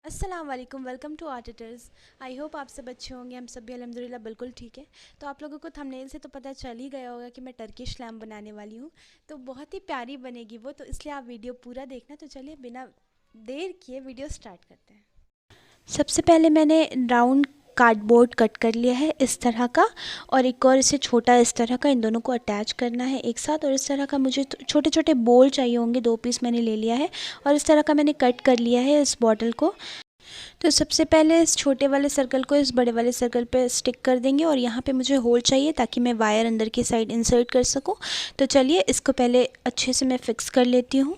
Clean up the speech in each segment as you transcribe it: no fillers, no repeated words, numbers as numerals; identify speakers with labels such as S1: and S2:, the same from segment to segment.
S1: अस्सलाम वालेकुम, welcome to art tutors. I hope आप सब अच्छे होंगे। हम सब भी अल्हम्दुलिल्लाह बिल्कुल ठीक है। तो आप लोगों को थंबनेल से तो पता चल ही गया होगा कि मैं टर्किश लैम्प बनाने वाली हूँ। तो बहुत ही प्यारी बनेगी वो, तो इसलिए आप वीडियो पूरा देखना। तो चलिए बिना देर किए वीडियो स्टार्ट करते हैं। सबसे पहले मैंने राउंड कार्डबोर्ड कट कर लिया है इस तरह का, और एक और इसे छोटा इस तरह का। इन दोनों को अटैच करना है एक साथ। और इस तरह का मुझे छोटे छोटे बोल चाहिए होंगे, 2 पीस मैंने ले लिया है और इस तरह का मैंने कट कर लिया है इस बॉटल को। तो सबसे पहले इस छोटे वाले सर्कल को इस बड़े वाले सर्कल पे स्टिक कर देंगे, और यहाँ पे मुझे होल चाहिए ताकि मैं वायर अंदर की साइड इंसर्ट कर सकूँ। तो चलिए इसको पहले अच्छे से मैं फ़िक्स कर लेती हूँ।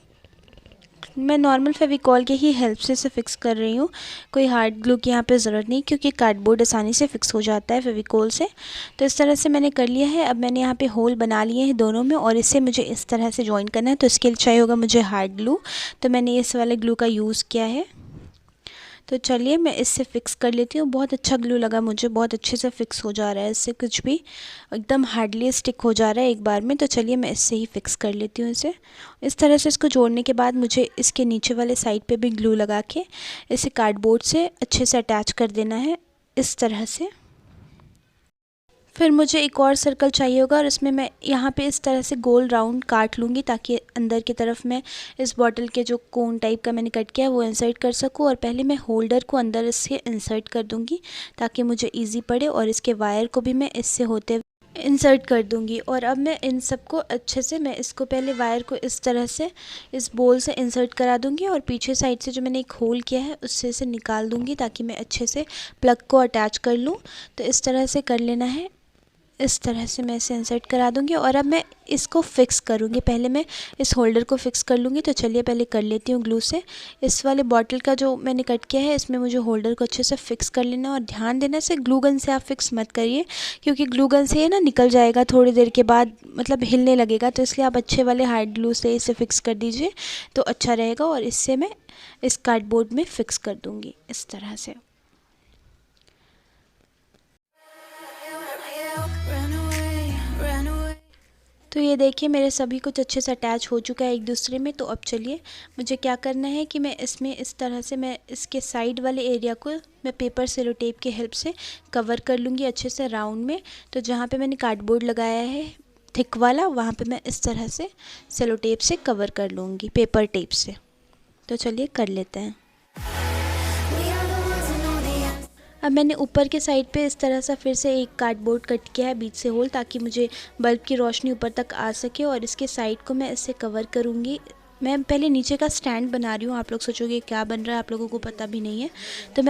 S1: मैं नॉर्मल फेविकॉल के ही हेल्प से इसे फ़िक्स कर रही हूँ, कोई हार्ड ग्लू की यहाँ पे ज़रूरत नहीं, क्योंकि कार्डबोर्ड आसानी से फ़िक्स हो जाता है फेविकॉल से। तो इस तरह से मैंने कर लिया है। अब मैंने यहाँ पे होल बना लिए हैं दोनों में, और इसे मुझे इस तरह से जॉइन करना है। तो इसके लिए चाहिए होगा मुझे हार्ड ग्लू, तो मैंने इस वाले ग्लू का यूज़ किया है। तो चलिए मैं इससे फ़िक्स कर लेती हूँ। बहुत अच्छा ग्लू लगा मुझे, बहुत अच्छे से फ़िक्स हो जा रहा है इससे, कुछ भी एकदम हार्डली स्टिक हो जा रहा है एक बार में। तो चलिए मैं इससे ही फ़िक्स कर लेती हूँ इसे। इस तरह से इसको जोड़ने के बाद मुझे इसके नीचे वाले साइड पे भी ग्लू लगा के इसे कार्डबोर्ड से अच्छे से अटैच कर देना है इस तरह से। फिर मुझे एक और सर्कल चाहिए होगा, और इसमें मैं यहाँ पे इस तरह से गोल राउंड काट लूँगी ताकि अंदर की तरफ मैं इस बॉटल के जो कोन टाइप का मैंने कट किया है वो इंसर्ट कर सकूँ। और पहले मैं होल्डर को अंदर इसके इंसर्ट कर दूँगी ताकि मुझे इजी पड़े, और इसके वायर को भी मैं इससे होते इंसर्ट कर दूँगी। और अब मैं इन सबको अच्छे से, मैं इसको पहले वायर को इस तरह से इस बोल से इंसर्ट करा दूँगी, और पीछे साइड से जो मैंने एक होल किया है उससे इसे निकाल दूँगी ताकि मैं अच्छे से प्लग को अटैच कर लूँ। तो इस तरह से कर लेना है। इस तरह से मैं इसे इंसर्ट करा दूंगी, और अब मैं इसको फिक्स करूंगी। पहले मैं इस होल्डर को फिक्स कर लूँगी। तो चलिए पहले कर लेती हूँ ग्लू से। इस वाले बॉटल का जो मैंने कट किया है इसमें मुझे होल्डर को अच्छे से फिक्स कर लेना है। और ध्यान देना, इसे ग्लू गन से आप फिक्स मत करिए, क्योंकि ग्लू गन से ये ना निकल जाएगा थोड़ी देर के बाद, मतलब हिलने लगेगा। तो इसलिए आप अच्छे वाले हार्ड ग्लू से इसे फिक्स कर दीजिए तो अच्छा रहेगा। और इससे मैं इस कार्डबोर्ड में फ़िक्स कर दूँगी इस तरह से। तो ये देखिए मेरे सभी कुछ अच्छे से अटैच हो चुका है एक दूसरे में। तो अब चलिए मुझे क्या करना है कि मैं इसमें इस तरह से मैं इसके साइड वाले एरिया को मैं पेपर सेलो टेप की हेल्प से कवर कर लूँगी अच्छे से राउंड में। तो जहाँ पे मैंने कार्डबोर्ड लगाया है थिक वाला, वहाँ पे मैं इस तरह से सेलो टेप से कवर कर लूँगी, पेपर टेप से। तो चलिए कर लेते हैं। अब मैंने ऊपर के साइड पे इस तरह से फिर से एक कार्डबोर्ड कट किया है बीच से होल, ताकि मुझे बल्ब की रोशनी ऊपर तक आ सके। और इसके साइड को मैं इससे कवर करूँगी। मैं पहले नीचे का स्टैंड बना रही हूँ, आप लोग सोचोगे क्या बन रहा है, आप लोगों को पता भी नहीं है।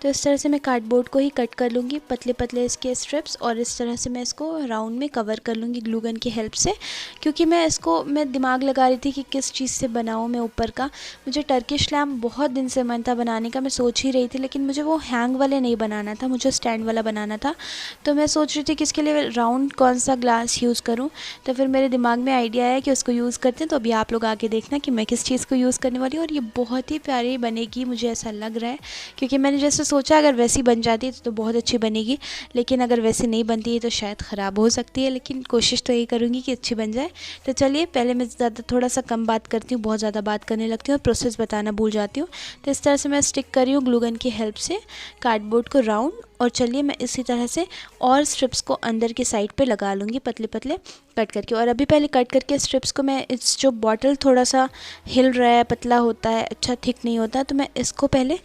S1: तो इस तरह से मैं कार्डबोर्ड को ही कट कर लूँगी, पतले पतले इसके स्ट्रिप्स, और इस तरह से मैं इसको राउंड में कवर कर लूँगी ग्लू गन की हेल्प से। क्योंकि मैं दिमाग लगा रही थी कि किस चीज़ से बनाऊँ मैं ऊपर का। मुझे टर्किश लैम्प बहुत दिन से मन था बनाने का, मैं सोच ही रही थी, लेकिन मुझे वो हैंग वाले नहीं बनाना था, मुझे स्टैंड वाला बनाना था। तो मैं सोच रही थी कि इसके लिए राउंड कौन सा ग्लास यूज़ करूँ। तो फिर मेरे दिमाग में आइडिया आया कि उसको यूज़ करते हैं। तो अभी आप लोग आगे देखना कि मैं किस चीज़ को यूज़ करने वाली हूँ। और ये बहुत ही प्यारी बनेगी, मुझे ऐसा लग रहा है, क्योंकि मैंने जैसे सोचा अगर वैसी बन जाती है तो बहुत अच्छी बनेगी, लेकिन अगर वैसे नहीं बनती है तो शायद ख़राब हो सकती है। लेकिन कोशिश तो यही करूँगी कि अच्छी बन जाए। तो चलिए पहले मैं थोड़ा सा कम बात करती हूँ, बहुत ज़्यादा बात करने लगती हूँ और प्रोसेस बताना भूल जाती हूँ। तो इस तरह से मैं स्टिक कर रही हूँ ग्लू गन की हेल्प से कार्डबोर्ड को राउंड। और चलिए मैं इसी तरह से और स्ट्रिप्स को अंदर की साइड पे लगा लूँगी पतले पतले कट करके। और अभी पहले कट करके स्ट्रिप्स को मैं, इस जो बॉटल थोड़ा सा हिल रहा है, पतला होता है, अच्छा थिक नहीं होता, तो मैं इसको पहले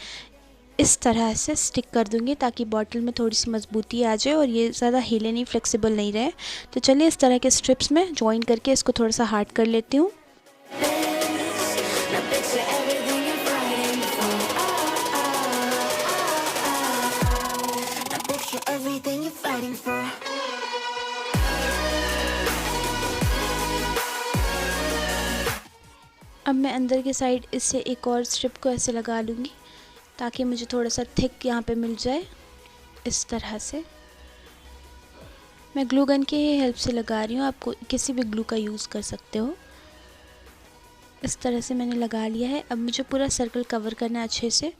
S1: इस तरह से स्टिक कर दूंगी ताकि बॉटल में थोड़ी सी मजबूती आ जाए और ये ज़्यादा हिले नहीं, फ्लेक्सिबल नहीं रहे। तो चलिए इस तरह के स्ट्रिप्स में जॉइन करके इसको थोड़ा सा हार्ड कर लेती हूँ। अब मैं अंदर की साइड इससे एक और स्ट्रिप को ऐसे लगा लूँगी ताकि मुझे थोड़ा सा थिक यहाँ पे मिल जाए। इस तरह से मैं ग्लू गन की हेल्प से लगा रही हूँ, आपको किसी भी ग्लू का यूज़ कर सकते हो। इस तरह से मैंने लगा लिया है। अब मुझे पूरा सर्कल कवर करना है अच्छे से।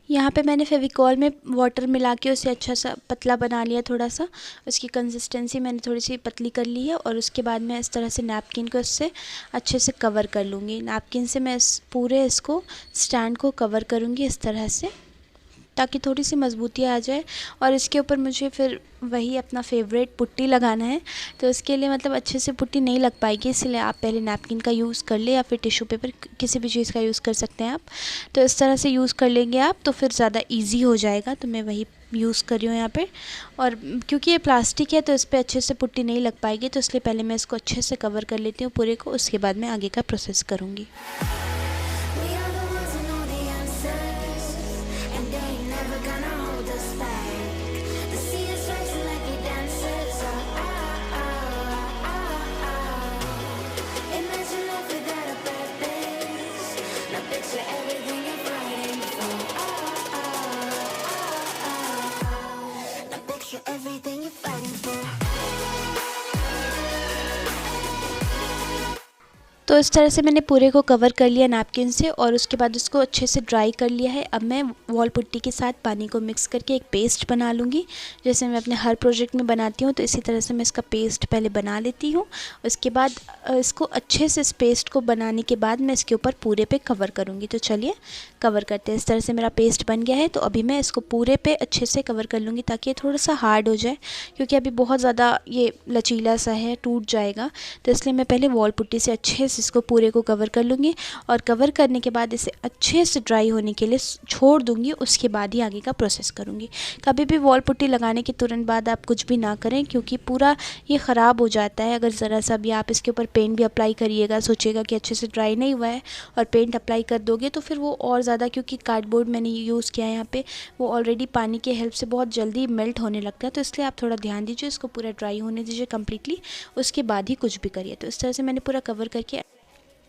S1: यहाँ यहाँ पे मैंने फेविकॉल में वाटर मिला के उसे अच्छा सा पतला बना लिया, थोड़ा सा उसकी कंसिस्टेंसी मैंने थोड़ी सी पतली कर ली है। और उसके बाद मैं इस तरह से नैपकिन को इससे अच्छे से कवर कर लूँगी। नैपकिन से मैं इस पूरे इसको स्टैंड को कवर करूँगी इस तरह से, ताकि थोड़ी सी मजबूती आ जाए। और इसके ऊपर मुझे फिर वही अपना फेवरेट पुट्टी लगाना है, तो उसके लिए मतलब अच्छे से पुट्टी नहीं लग पाएगी, इसलिए आप पहले नैपकिन का यूज़ कर ले या फिर टिश्यू पेपर, किसी भी चीज़ का यूज़ कर सकते हैं आप। तो इस तरह से यूज़ कर लेंगे आप तो फिर ज़्यादा इजी हो जाएगा। तो मैं वही यूज़ कर रही हूँ यहाँ पे। और क्योंकि ये प्लास्टिक है तो इस पर अच्छे से पुट्टी नहीं लग पाएगी, तो इसलिए पहले मैं इसको अच्छे से कवर कर लेती हूँ पूरे को, उसके बाद मैं आगे का प्रोसेस करूँगी।
S2: Everything you're fighting for.
S1: तो इस तरह से मैंने पूरे को कवर कर लिया नैपकिन से और उसके बाद उसको अच्छे से ड्राई कर लिया है। अब मैं वॉल पुट्टी के साथ पानी को मिक्स करके एक पेस्ट बना लूँगी, जैसे मैं अपने हर प्रोजेक्ट में बनाती हूँ। तो इसी तरह से मैं इसका पेस्ट पहले बना लेती हूँ। उसके बाद इसको अच्छे से इस पेस्ट को बनाने के बाद मैं इसके ऊपर पूरे पे कवर करूँगी। तो चलिए कवर करते हैं। इस तरह से मेरा पेस्ट बन गया है, तो अभी मैं इसको पूरे पे अच्छे से कवर कर लूँगी ताकि ये थोड़ा सा हार्ड हो जाए, क्योंकि अभी बहुत ज़्यादा ये लचीला सा है, टूट जाएगा। तो इसलिए मैं पहले वॉल पुट्टी से अच्छे से इसको पूरे को कवर कर लूँगी और कवर करने के बाद इसे अच्छे से ड्राई होने के लिए छोड़ दूँगी। उसके बाद ही आगे का प्रोसेस करूँगी। कभी भी वॉल पुट्टी लगाने के तुरंत बाद आप कुछ भी ना करें, क्योंकि पूरा ये ख़राब हो जाता है। अगर ज़रा सा भी आप इसके ऊपर पेंट भी अप्लाई करिएगा, सोचिएगा कि अच्छे से ड्राई नहीं हुआ है और पेंट अप्लाई कर दोगे तो फिर वो और ज़्यादा, क्योंकि कार्डबोर्ड मैंने यूज़ किया है यहाँ पे, वो ऑलरेडी पानी के हेल्प से बहुत जल्दी मेल्ट होने लगता है। तो इसलिए आप थोड़ा ध्यान दीजिए, इसको पूरा ड्राई होने दीजिए कम्प्लीटली, उसके बाद ही कुछ भी करिए। तो इस तरह से मैंने पूरा कवर करके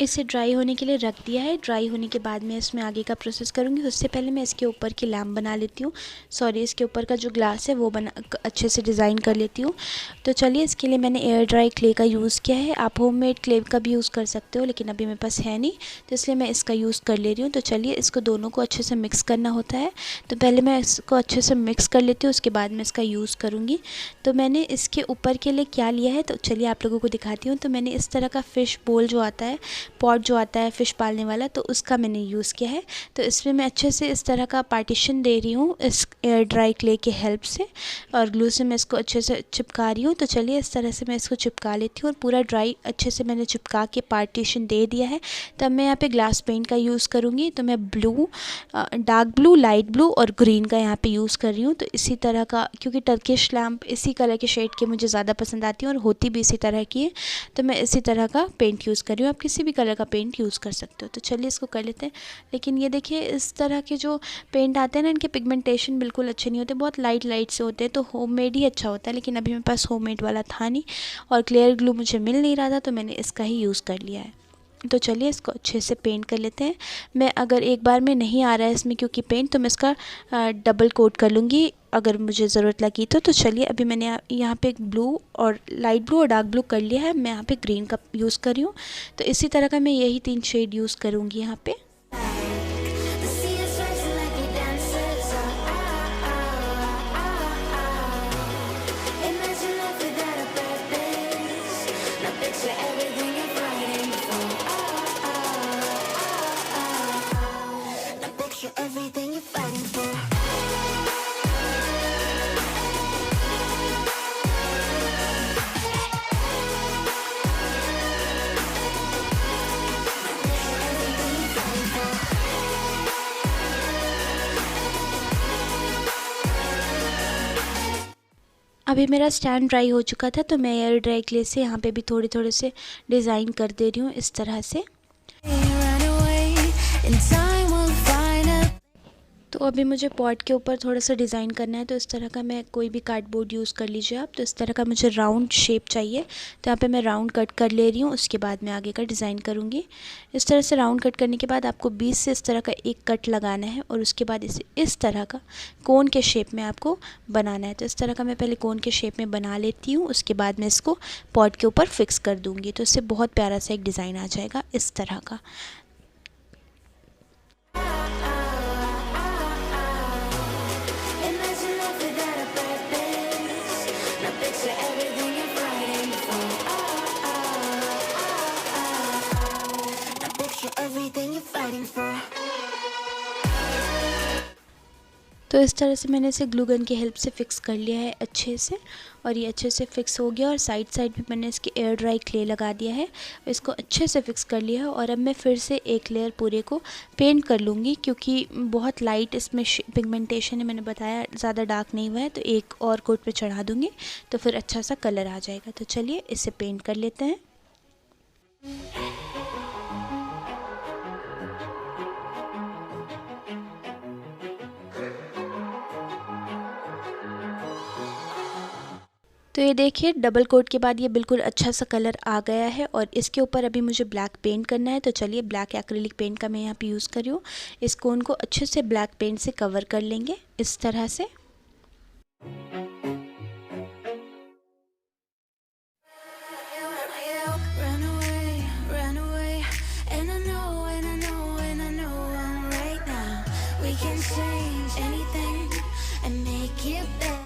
S1: इसे ड्राई होने के लिए रख दिया है। ड्राई होने के बाद मैं इसमें आगे का प्रोसेस करूँगी। उससे पहले मैं इसके ऊपर की लैम्प बना लेती हूँ, सॉरी इसके ऊपर का जो ग्लास है वो अच्छे से डिज़ाइन कर लेती हूँ। तो चलिए इसके लिए मैंने एयर ड्राई क्ले का यूज़ किया है। आप होममेड क्ले का भी यूज़ कर सकते हो, लेकिन अभी मेरे पास है नहीं, तो इसलिए मैं इसका यूज़ कर ले रही हूँ। तो चलिए इसको दोनों को अच्छे से मिक्स करना होता है। तो पहले मैं इसको अच्छे से मिक्स कर लेती हूँ, उसके बाद मैं इसका यूज़ करूँगी। तो मैंने इसके ऊपर के लिए क्या लिया है, तो चलिए आप लोगों को दिखाती हूँ। तो मैंने इस तरह का फ़िश बोल जो आता है, पॉट जो आता है फ़िश पालने वाला, तो उसका मैंने यूज़ किया है। तो इसमें मैं अच्छे से इस तरह का पार्टीशन दे रही हूँ इस एयर ड्राई क्ले के हेल्प से, और ग्लू से मैं इसको अच्छे से चिपका रही हूँ। तो चलिए इस तरह से मैं इसको चिपका लेती हूँ और पूरा ड्राई अच्छे से मैंने चिपका के पार्टीशन दे दिया है। तब मैं यहाँ पे ग्लास पेंट का यूज़ करूँगी। तो मैं blue, dark blue, light blue और ग्रीन का यहाँ पे यूज़ कर रही हूँ। तो इसी तरह का, क्योंकि टर्किश लैम्प इसी कलर के शेड के मुझे ज़्यादा पसंद आती है और होती भी इसी तरह की है, तो मैं इसी तरह का पेंट यूज़ कर रही हूँ। आप किसी भी कलर का पेंट यूज़ कर सकते हो। तो चलिए इसको कर लेते हैं। लेकिन ये देखिए इस तरह के जो पेंट आते हैं ना, इनके पिगमेंटेशन बिल्कुल अच्छे नहीं होते, बहुत लाइट लाइट से होते हैं। तो होममेड ही अच्छा होता है, लेकिन अभी मेरे पास होममेड वाला था नहीं और क्लियर ग्लू मुझे मिल नहीं रहा था, तो मैंने इसका ही यूज़ कर लिया है। तो चलिए इसको अच्छे से पेंट कर लेते हैं। मैं अगर एक बार में नहीं आ रहा है इसमें क्योंकि पेंट, तो मैं इसका डबल कोट कर लूँगी अगर मुझे ज़रूरत लगी तो चलिए अभी मैंने यहाँ पे एक ब्लू और लाइट ब्लू और डार्क ब्लू कर लिया है। मैं यहाँ पे ग्रीन का यूज़ कर रही हूँ। तो इसी तरह का मैं यही 3 शेड यूज़ करूँगी यहाँ पे।
S2: Everything you're fighting for.
S1: अभी मेरा स्टैंड ड्राई हो चुका था, तो मैं एयर ड्राई क्ले से यहाँ पे भी थोड़े थोड़े से डिज़ाइन कर दे रही हूँ इस तरह से। तो अभी मुझे पॉट के ऊपर थोड़ा सा डिज़ाइन करना है, तो इस तरह का मैं कोई भी कार्डबोर्ड यूज़ कर लीजिए आप। तो इस तरह का मुझे राउंड शेप चाहिए, तो यहाँ पे मैं राउंड कट कर ले रही हूँ। उसके बाद मैं आगे का डिज़ाइन करूँगी। इस तरह से राउंड कट करने के बाद आपको बीच से इस तरह का एक कट लगाना है और उसके बाद इसे इस तरह का कोन के शेप में आपको बनाना है। तो इस तरह का मैं पहले कोन के शेप में बना लेती हूँ, उसके बाद मैं इसको पॉट के ऊपर फिक्स कर दूँगी। तो इससे बहुत प्यारा सा एक डिज़ाइन आ जाएगा इस तरह का। तो इस तरह से मैंने इसे ग्लू गन की हेल्प से फ़िक्स कर लिया है अच्छे से, और ये अच्छे से फ़िक्स हो गया। और साइड साइड भी मैंने इसके एयर ड्राई क्ले लगा दिया है, इसको अच्छे से फ़िक्स कर लिया है। और अब मैं फिर से एक लेयर पूरे को पेंट कर लूँगी, क्योंकि बहुत लाइट इसमें पिगमेंटेशन है, मैंने बताया ज़्यादा डार्क नहीं हुआ है। तो एक और कोट पे चढ़ा दूँगी तो फिर अच्छा सा कलर आ जाएगा। तो चलिए इसे पेंट कर लेते हैं। तो ये देखिए डबल कोट के बाद ये बिल्कुल अच्छा सा कलर आ गया है। और इसके ऊपर अभी मुझे ब्लैक पेंट करना है। तो चलिए ब्लैक एक्रिलिक पेंट का मैं यहाँ पे यूज़ कर रही हूँ। इस कोन को अच्छे से ब्लैक पेंट से कवर कर लेंगे इस तरह से।
S2: Run away, run away. And I know, and I know, and I know I'm right now. We can change anything and make it better.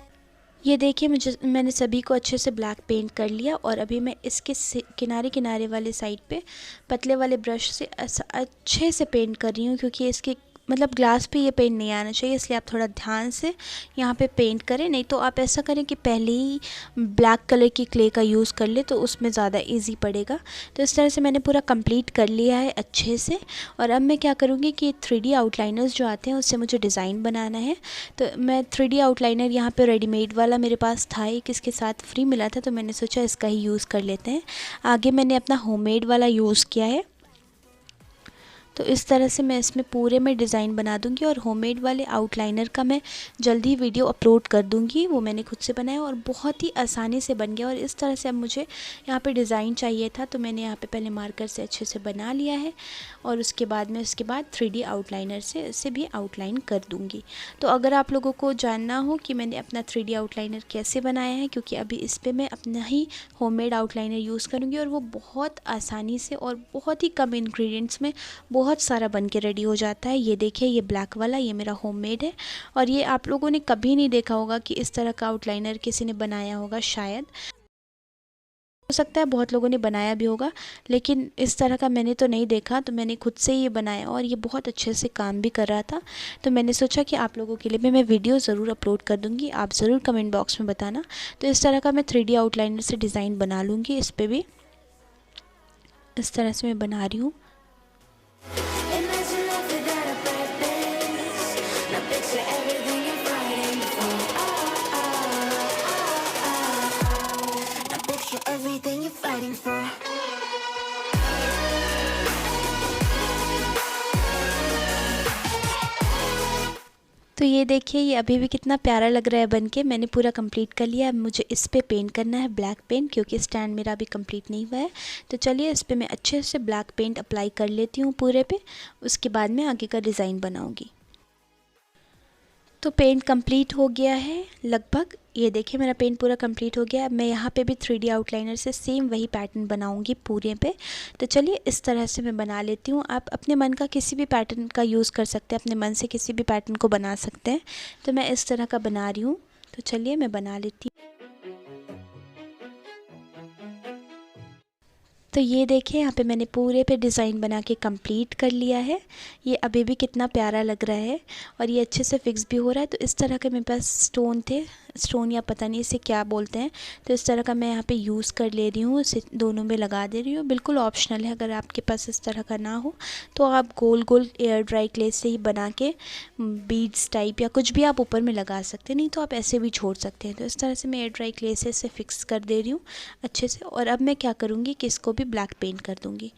S1: ये देखिए मैंने सभी को अच्छे से ब्लैक पेंट कर लिया। और अभी मैं इसके किनारे किनारे वाले साइड पे पतले वाले ब्रश से अच्छे से पेंट कर रही हूँ, क्योंकि इसके मतलब ग्लास पे ये पेंट नहीं आना चाहिए, इसलिए आप थोड़ा ध्यान से यहाँ पे पेंट करें। नहीं तो आप ऐसा करें कि पहले ही ब्लैक कलर की क्ले का यूज़ कर ले, तो उसमें ज़्यादा इजी पड़ेगा। तो इस तरह से मैंने पूरा कंप्लीट कर लिया है अच्छे से। और अब मैं क्या करूँगी कि 3D आउटलाइनर्स जो आते हैं उससे मुझे डिज़ाइन बनाना है। तो मैं 3D आउटलाइनर यहाँ पर रेडीमेड वाला मेरे पास था, एक इसके साथ फ्री मिला था, तो मैंने सोचा इसका ही यूज़ कर लेते हैं। आगे मैंने अपना होममेड वाला यूज़ किया है। तो इस तरह से मैं इसमें पूरे में डिज़ाइन बना दूंगी। और होममेड वाले आउटलाइनर का मैं जल्दी वीडियो अपलोड कर दूंगी, वो मैंने खुद से बनाया और बहुत ही आसानी से बन गया। और इस तरह से अब मुझे यहाँ पे डिज़ाइन चाहिए था, तो मैंने यहाँ पे पहले मार्कर से अच्छे से बना लिया है। और उसके बाद मैं इसके बाद 3D आउटलाइनर से इसे भी आउटलाइन कर दूँगी। तो अगर आप लोगों को जानना हो कि मैंने अपना 3D आउटलाइनर कैसे बनाया है, क्योंकि अभी इस पर मैं अपना ही होममेड आउटलाइनर यूज़ करूँगी, और वो बहुत आसानी से और बहुत ही कम इंग्रेडिएंट्स में बहुत सारा बन के रेडी हो जाता है। ये देखिए ये ब्लैक वाला ये मेरा होममेड है। और ये आप लोगों ने कभी नहीं देखा होगा कि इस तरह का आउटलाइनर किसी ने बनाया होगा, शायद हो सकता है बहुत लोगों ने बनाया भी होगा, लेकिन इस तरह का मैंने तो नहीं देखा। तो मैंने खुद से ये बनाया और ये बहुत अच्छे से काम भी कर रहा था। तो मैंने सोचा कि आप लोगों के लिए मैं वीडियो ज़रूर अपलोड कर दूँगी, आप ज़रूर कमेंट बॉक्स में बताना। तो इस तरह का मैं 3D आउटलाइनर से डिज़ाइन बना लूँगी। इस पर भी इस तरह से मैं बना रही हूँ।
S2: Imagine life without a purpose. Now picture everything you're fighting for. Now picture everything you're fighting for.
S1: तो ये देखिए ये अभी भी कितना प्यारा लग रहा है बनके। मैंने पूरा कंप्लीट कर लिया। अब मुझे इस पे पेंट करना है ब्लैक पेंट, क्योंकि स्टैंड मेरा अभी कंप्लीट नहीं हुआ है। तो चलिए इस पे मैं अच्छे से ब्लैक पेंट अप्लाई कर लेती हूँ पूरे पे, उसके बाद मैं आगे का डिज़ाइन बनाऊँगी। तो पेंट कंप्लीट हो गया है लगभग। ये देखिए मेरा पेंट पूरा कंप्लीट हो गया। अब मैं यहाँ पे भी 3D आउटलाइनर से सेम वही पैटर्न बनाऊँगी पूरे पे। तो चलिए इस तरह से मैं बना लेती हूँ। आप अपने मन का किसी भी पैटर्न का यूज़ कर सकते हैं, अपने मन से किसी भी पैटर्न को बना सकते हैं। तो मैं इस तरह का बना रही हूँ। तो चलिए मैं बना लेती हूँ। तो ये देखिए यहाँ पे मैंने पूरे पे डिज़ाइन बना के कंप्लीट कर लिया है। ये अभी भी कितना प्यारा लग रहा है और ये अच्छे से फिक्स भी हो रहा है। तो इस तरह के मेरे पास स्टोन थे, स्टोन या पता नहीं इसे क्या बोलते हैं। तो इस तरह का मैं यहाँ पे यूज़ कर ले रही हूँ, इसे दोनों में लगा दे रही हूँ। बिल्कुल ऑप्शनल है, अगर आपके पास इस तरह का ना हो तो आप गोल गोल एयर ड्राई क्ले से ही बना के बीड्स टाइप या कुछ भी आप ऊपर में लगा सकते हैं, नहीं तो आप ऐसे भी छोड़ सकते हैं। तो इस तरह से मैं एयर ड्राई क्ले से इसे फिक्स कर दे रही हूँ अच्छे से। और अब मैं क्या करूँगी कि इसको भी ब्लैक पेंट कर दूँगी,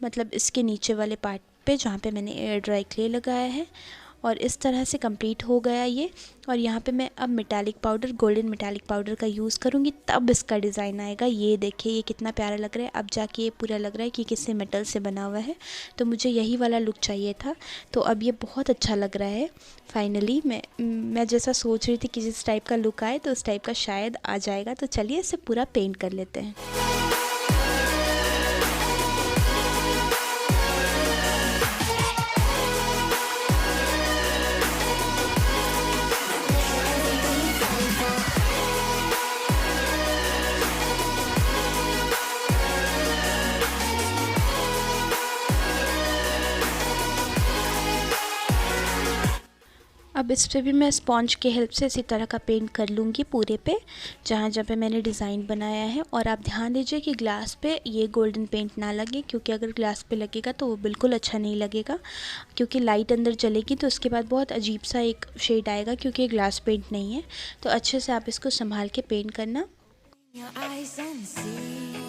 S1: मतलब इसके नीचे वाले पार्ट पे जहाँ पे मैंने एयर ड्राई क्ले लगाया है। और इस तरह से कंप्लीट हो गया ये। और यहाँ पे मैं अब metallic powder, golden metallic powder का यूज़ करूँगी, तब इसका डिज़ाइन आएगा। ये देखिए ये कितना प्यारा लग रहा है। अब जाके ये पूरा लग रहा है कि किसी मेटल से बना हुआ है। तो मुझे यही वाला लुक चाहिए था। तो अब ये बहुत अच्छा लग रहा है। फाइनली मैं जैसा सोच रही थी कि जिस टाइप का लुक आए तो उस टाइप का शायद आ जाएगा। तो चलिए इसे पूरा पेंट कर लेते हैं। अब अब इस पे भी मैं स्पॉन्ज के हेल्प से इसी तरह का पेंट कर लूँगी पूरे पे, जहाँ जहाँ पे मैंने डिज़ाइन बनाया है। और आप ध्यान दीजिए कि ग्लास पे ये गोल्डन पेंट ना लगे, क्योंकि अगर ग्लास पे लगेगा तो वो बिल्कुल अच्छा नहीं लगेगा, क्योंकि लाइट अंदर चलेगी तो उसके बाद बहुत अजीब सा एक शेड आएगा, क्योंकि ये ग्लास पेंट नहीं है। तो अच्छे से आप इसको संभाल के पेंट करना।
S2: Your eyes and see.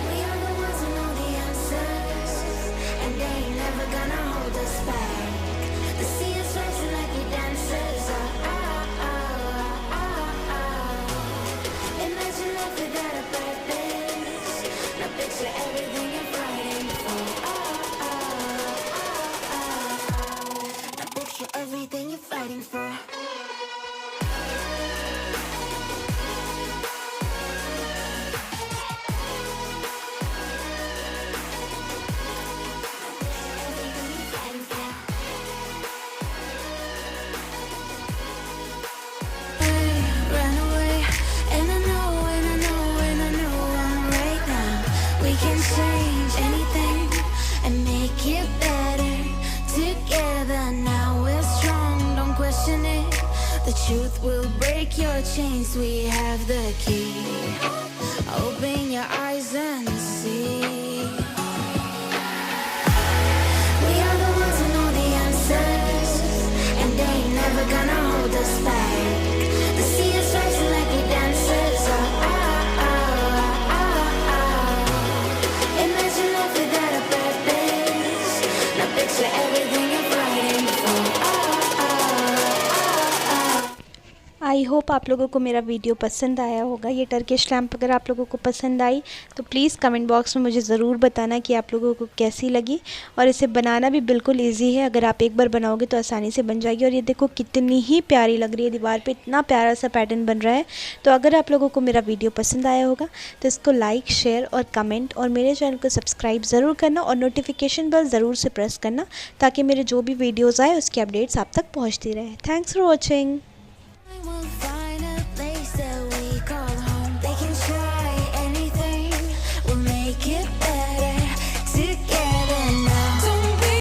S2: We are the ones who know the answers, and they ain't never gonna hold us back. The sea is rising like we dancers. Imagine life without a purpose. Now picture everything you're fighting for. Now picture everything you're fighting for. The truth will break your chains. We have the key. Open your eyes and see. We are the ones who know the answers, and they ain't never gonna hold us back. The sea is rising like we dancers. Imagine life without a purpose. Now picture everything you're fighting for.
S1: I hope आप लोगों को मेरा video पसंद आया होगा। ये Turkish lamp अगर आप लोगों को पसंद आई तो प्लीज़ कमेंट बॉक्स में मुझे ज़रूर बताना कि आप लोगों को कैसी लगी। और इसे बनाना भी बिल्कुल इजी है, अगर आप एक बार बनाओगे तो आसानी से बन जाएगी। और ये देखो कितनी ही प्यारी लग रही है, दीवार पे इतना प्यारा सा पैटर्न बन रहा है। तो अगर आप लोगों को मेरा वीडियो पसंद आया होगा तो इसको लाइक, शेयर और कमेंट, और मेरे चैनल को सब्सक्राइब ज़रूर करना और नोटिफिकेशन बेल ज़रूर से प्रेस करना, ताकि मेरे जो भी वीडियोज़ आए उसकी अपडेट्स आप तक पहुँचती रहे। Thanks for watching.